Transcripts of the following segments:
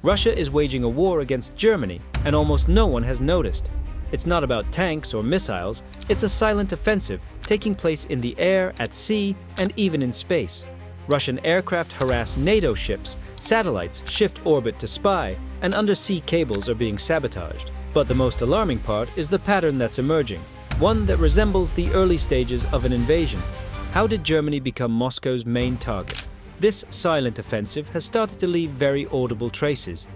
Russia is waging a war against Germany, and almost no one has noticed. It's not about tanks or missiles, it's a silent offensive taking place in the air, at sea, and even in space. Russian aircraft harass NATO ships, satellites shift orbit to spy, and undersea cables are being sabotaged. But the most alarming part is the pattern that's emerging, one that resembles the early stages of an invasion. How did Germany become Moscow's main target? This silent offensive has started to leave very audible traces.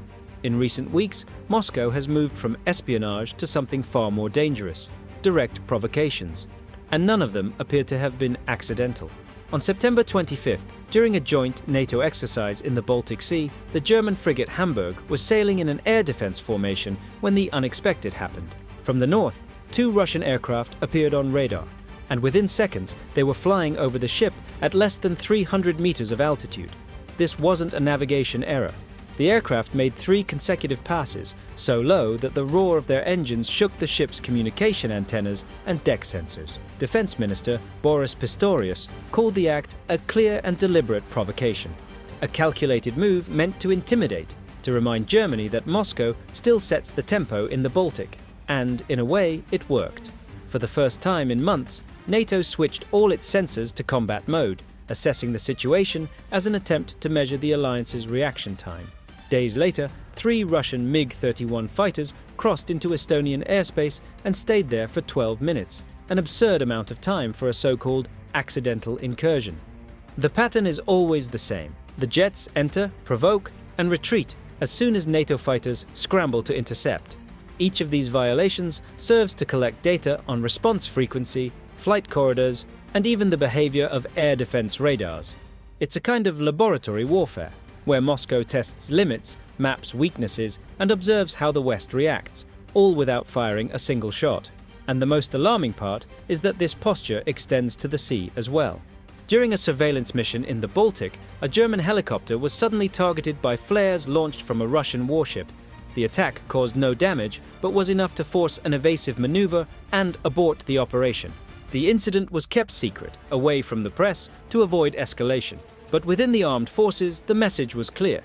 In recent weeks, Moscow has moved from espionage to something far more dangerous: direct provocations. And none of them appear to have been accidental. On September 25th, during a joint NATO exercise in the Baltic Sea, the German frigate Hamburg was sailing in an air defense formation when the unexpected happened. From the north, 2 Russian aircraft appeared on radar, and within seconds they were flying over the ship at less than 300 meters of altitude. This wasn't a navigation error. The aircraft made 3 consecutive passes, so low that the roar of their engines shook the ship's communication antennas and deck sensors. Defense Minister Boris Pistorius called the act a clear and deliberate provocation, a calculated move meant to intimidate, to remind Germany that Moscow still sets the tempo in the Baltic. And, in a way, it worked. For the first time in months, NATO switched all its sensors to combat mode, assessing the situation as an attempt to measure the alliance's reaction time. Days later, 3 Russian MiG-31 fighters crossed into Estonian airspace and stayed there for 12 minutes, an absurd amount of time for a so-called accidental incursion. The pattern is always the same. The jets enter, provoke, and retreat as soon as NATO fighters scramble to intercept. Each of these violations serves to collect data on response frequency, flight corridors, and even the behavior of air defense radars. It's a kind of laboratory warfare, where Moscow tests limits, maps weaknesses, and observes how the West reacts, all without firing a single shot. And the most alarming part is that this posture extends to the sea as well. During a surveillance mission in the Baltic, a German helicopter was suddenly targeted by flares launched from a Russian warship. The attack caused no damage, but was enough to force an evasive maneuver and abort the operation. The incident was kept secret, away from the press, to avoid escalation. But within the armed forces, the message was clear.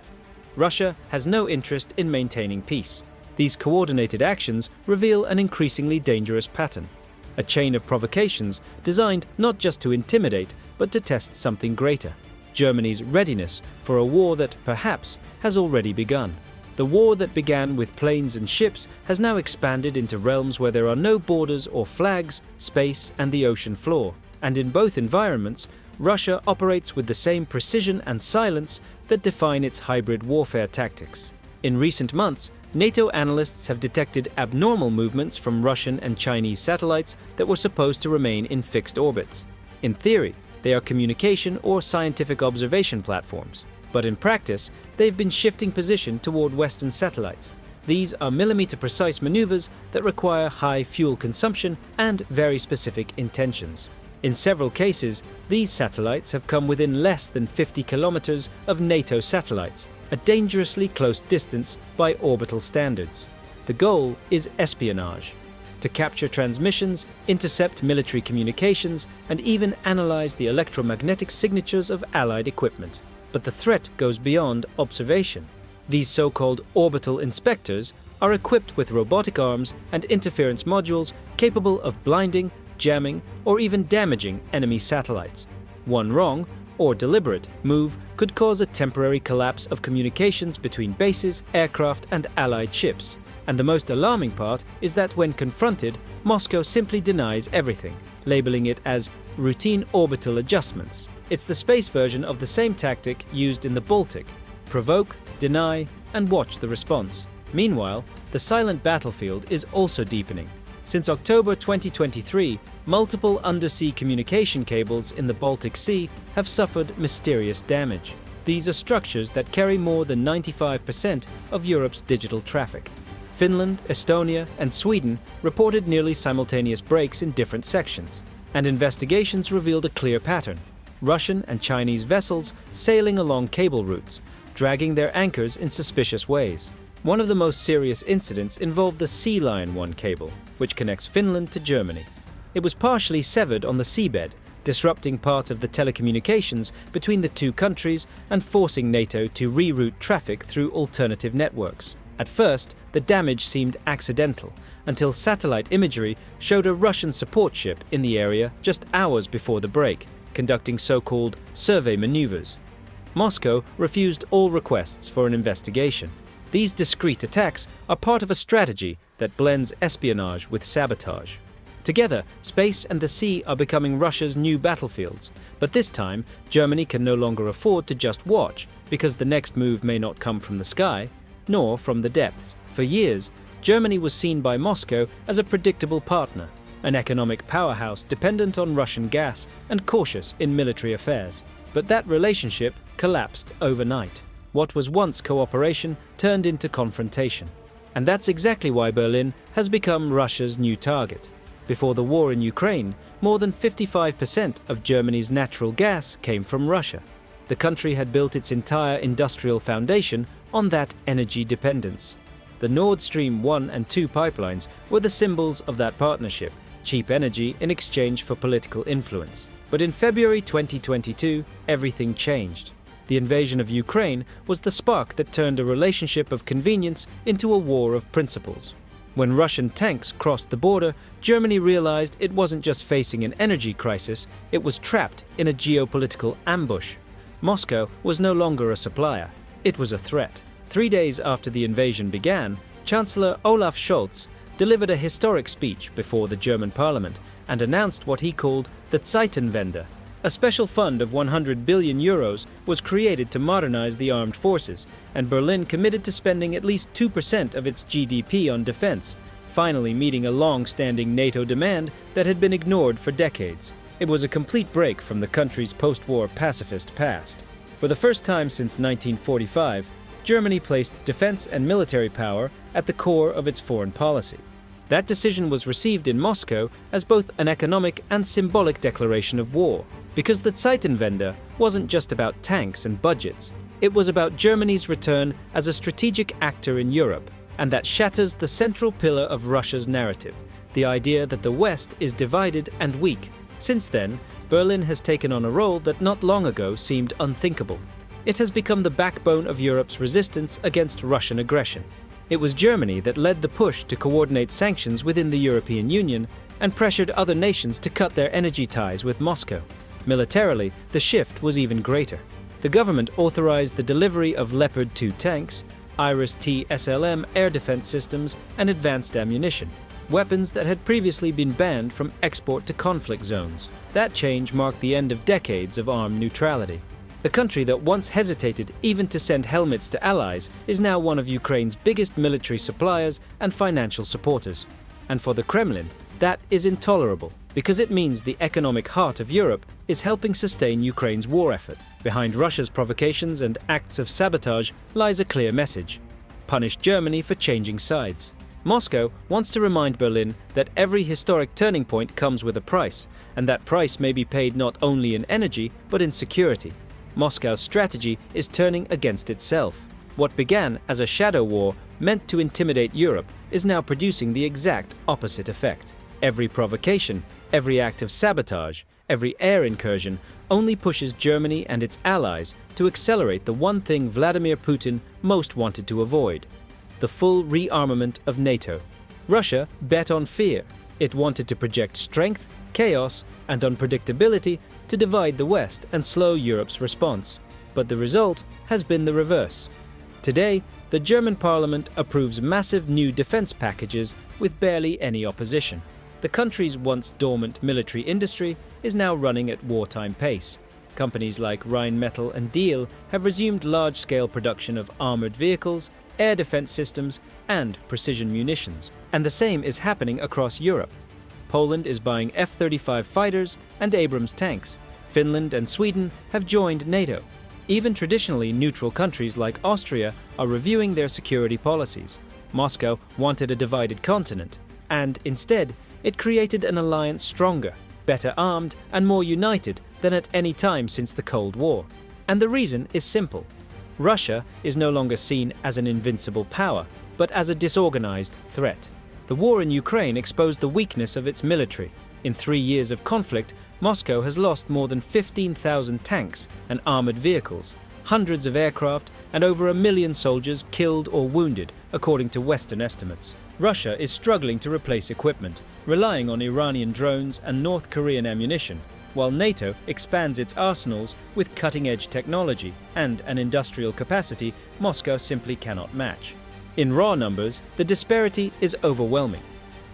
Russia has no interest in maintaining peace. These coordinated actions reveal an increasingly dangerous pattern, a chain of provocations designed not just to intimidate, but to test something greater: Germany's readiness for a war that, perhaps, has already begun. The war that began with planes and ships has now expanded into realms where there are no borders or flags, space, and the ocean floor. And in both environments, Russia operates with the same precision and silence that define its hybrid warfare tactics. In recent months, NATO analysts have detected abnormal movements from Russian and Chinese satellites that were supposed to remain in fixed orbits. In theory, they are communication or scientific observation platforms, but in practice, they've been shifting position toward Western satellites. These are millimeter-precise maneuvers that require high fuel consumption and very specific intentions. In several cases, these satellites have come within less than 50 kilometers of NATO satellites, a dangerously close distance by orbital standards. The goal is espionage: to capture transmissions, intercept military communications, and even analyze the electromagnetic signatures of Allied equipment. But the threat goes beyond observation. These so-called orbital inspectors are equipped with robotic arms and interference modules capable of blinding, jamming, or even damaging enemy satellites. One wrong, or deliberate, move could cause a temporary collapse of communications between bases, aircraft, and Allied ships. And the most alarming part is that when confronted, Moscow simply denies everything, labeling it as routine orbital adjustments. It's the space version of the same tactic used in the Baltic: provoke, deny, and watch the response. Meanwhile, the silent battlefield is also deepening. Since October 2023, multiple undersea communication cables in the Baltic Sea have suffered mysterious damage. These are structures that carry more than 95% of Europe's digital traffic. Finland, Estonia, and Sweden reported nearly simultaneous breaks in different sections, and investigations revealed a clear pattern: Russian and Chinese vessels sailing along cable routes, dragging their anchors in suspicious ways. One of the most serious incidents involved the Sea Lion 1 cable, which connects Finland to Germany. It was partially severed on the seabed, disrupting part of the telecommunications between the two countries and forcing NATO to reroute traffic through alternative networks. At first, the damage seemed accidental, until satellite imagery showed a Russian support ship in the area just hours before the break, conducting so-called survey maneuvers. Moscow refused all requests for an investigation. These discreet attacks are part of a strategy that blends espionage with sabotage. Together, space and the sea are becoming Russia's new battlefields, but this time, Germany can no longer afford to just watch, because the next move may not come from the sky, nor from the depths. For years, Germany was seen by Moscow as a predictable partner, an economic powerhouse dependent on Russian gas and cautious in military affairs. But that relationship collapsed overnight. What was once cooperation turned into confrontation. And that's exactly why Berlin has become Russia's new target. Before the war in Ukraine, more than 55% of Germany's natural gas came from Russia. The country had built its entire industrial foundation on that energy dependence. The Nord Stream 1 and 2 pipelines were the symbols of that partnership, cheap energy in exchange for political influence. But in February 2022, everything changed. The invasion of Ukraine was the spark that turned a relationship of convenience into a war of principles. When Russian tanks crossed the border, Germany realized it wasn't just facing an energy crisis, it was trapped in a geopolitical ambush. Moscow was no longer a supplier, it was a threat. 3 days after the invasion began, Chancellor Olaf Scholz delivered a historic speech before the German parliament and announced what he called the Zeitenwende. A special fund of 100 billion euros was created to modernize the armed forces, and Berlin committed to spending at least 2% of its GDP on defense, finally meeting a long-standing NATO demand that had been ignored for decades. It was a complete break from the country's post-war pacifist past. For the first time since 1945, Germany placed defense and military power at the core of its foreign policy. That decision was received in Moscow as both an economic and symbolic declaration of war, because the Zeitenwende wasn't just about tanks and budgets. It was about Germany's return as a strategic actor in Europe, and that shatters the central pillar of Russia's narrative, the idea that the West is divided and weak. Since then, Berlin has taken on a role that not long ago seemed unthinkable. It has become the backbone of Europe's resistance against Russian aggression. It was Germany that led the push to coordinate sanctions within the European Union and pressured other nations to cut their energy ties with Moscow. Militarily, the shift was even greater. The government authorized the delivery of Leopard 2 tanks, Iris-T SLM air defense systems, and advanced ammunition, weapons that had previously been banned from export to conflict zones. That change marked the end of decades of armed neutrality. The country that once hesitated even to send helmets to allies is now one of Ukraine's biggest military suppliers and financial supporters. And for the Kremlin, that is intolerable, because it means the economic heart of Europe is helping sustain Ukraine's war effort. Behind Russia's provocations and acts of sabotage lies a clear message: punish Germany for changing sides. Moscow wants to remind Berlin that every historic turning point comes with a price, and that price may be paid not only in energy but in security. Moscow's strategy is turning against itself. What began as a shadow war meant to intimidate Europe is now producing the exact opposite effect. Every provocation, every act of sabotage, every air incursion only pushes Germany and its allies to accelerate the one thing Vladimir Putin most wanted to avoid: the full rearmament of NATO. Russia bet on fear. It wanted to project strength, chaos, and unpredictability to divide the West and slow Europe's response. But the result has been the reverse. Today, the German parliament approves massive new defense packages with barely any opposition. The country's once dormant military industry is now running at wartime pace. Companies like Rheinmetall and Diehl have resumed large-scale production of armored vehicles, air defense systems, and precision munitions. And the same is happening across Europe. Poland is buying F-35 fighters and Abrams tanks. Finland and Sweden have joined NATO. Even traditionally neutral countries like Austria are reviewing their security policies. Moscow wanted a divided continent, and instead, it created an alliance stronger, better armed, and more united than at any time since the Cold War. And the reason is simple. Russia is no longer seen as an invincible power, but as a disorganized threat. The war in Ukraine exposed the weakness of its military. In 3 years of conflict, Moscow has lost more than 15,000 tanks and armored vehicles, hundreds of aircraft, and over 1 million soldiers killed or wounded, according to Western estimates. Russia is struggling to replace equipment, relying on Iranian drones and North Korean ammunition, while NATO expands its arsenals with cutting-edge technology and an industrial capacity Moscow simply cannot match. In raw numbers, the disparity is overwhelming.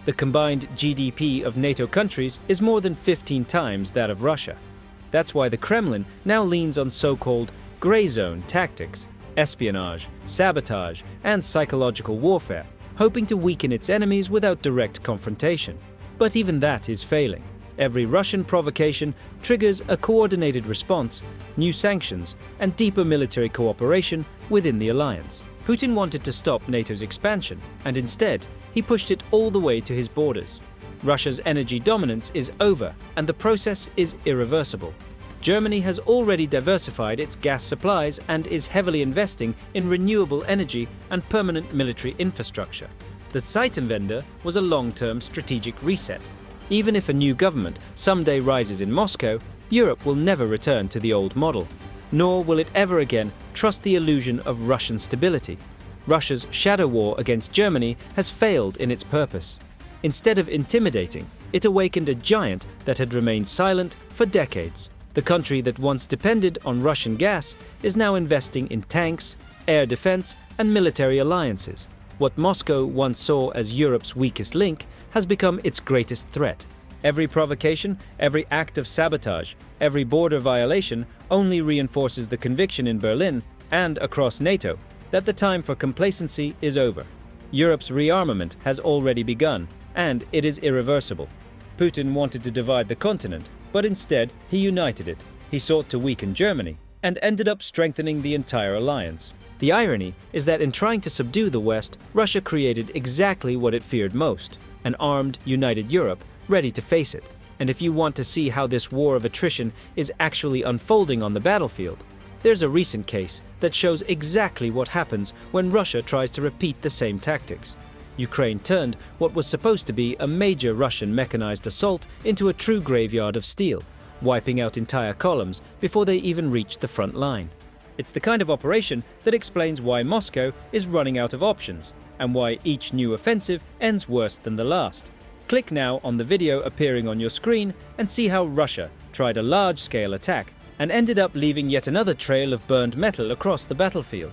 The combined GDP of NATO countries is more than 15 times that of Russia. That's why the Kremlin now leans on so-called gray zone tactics, espionage, sabotage, and psychological warfare, hoping to weaken its enemies without direct confrontation. But even that is failing. Every Russian provocation triggers a coordinated response, new sanctions, and deeper military cooperation within the alliance. Putin wanted to stop NATO's expansion, and instead, he pushed it all the way to his borders. Russia's energy dominance is over, and the process is irreversible. Germany has already diversified its gas supplies and is heavily investing in renewable energy and permanent military infrastructure. The Zeitenwende was a long-term strategic reset. Even if a new government someday rises in Moscow, Europe will never return to the old model, nor will it ever again trust the illusion of Russian stability. Russia's shadow war against Germany has failed in its purpose. Instead of intimidating, it awakened a giant that had remained silent for decades. The country that once depended on Russian gas is now investing in tanks, air defense, and military alliances. What Moscow once saw as Europe's weakest link has become its greatest threat. Every provocation, every act of sabotage, every border violation only reinforces the conviction in Berlin and across NATO that the time for complacency is over. Europe's rearmament has already begun, and it is irreversible. Putin wanted to divide the continent, but instead he united it. He sought to weaken Germany and ended up strengthening the entire alliance. The irony is that in trying to subdue the West, Russia created exactly what it feared most: an armed, united Europe ready to face it. And if you want to see how this war of attrition is actually unfolding on the battlefield, there's a recent case that shows exactly what happens when Russia tries to repeat the same tactics. Ukraine turned what was supposed to be a major Russian mechanized assault into a true graveyard of steel, wiping out entire columns before they even reached the front line. It's the kind of operation that explains why Moscow is running out of options, and why each new offensive ends worse than the last. Click now on the video appearing on your screen and see how Russia tried a large-scale attack and ended up leaving yet another trail of burned metal across the battlefield.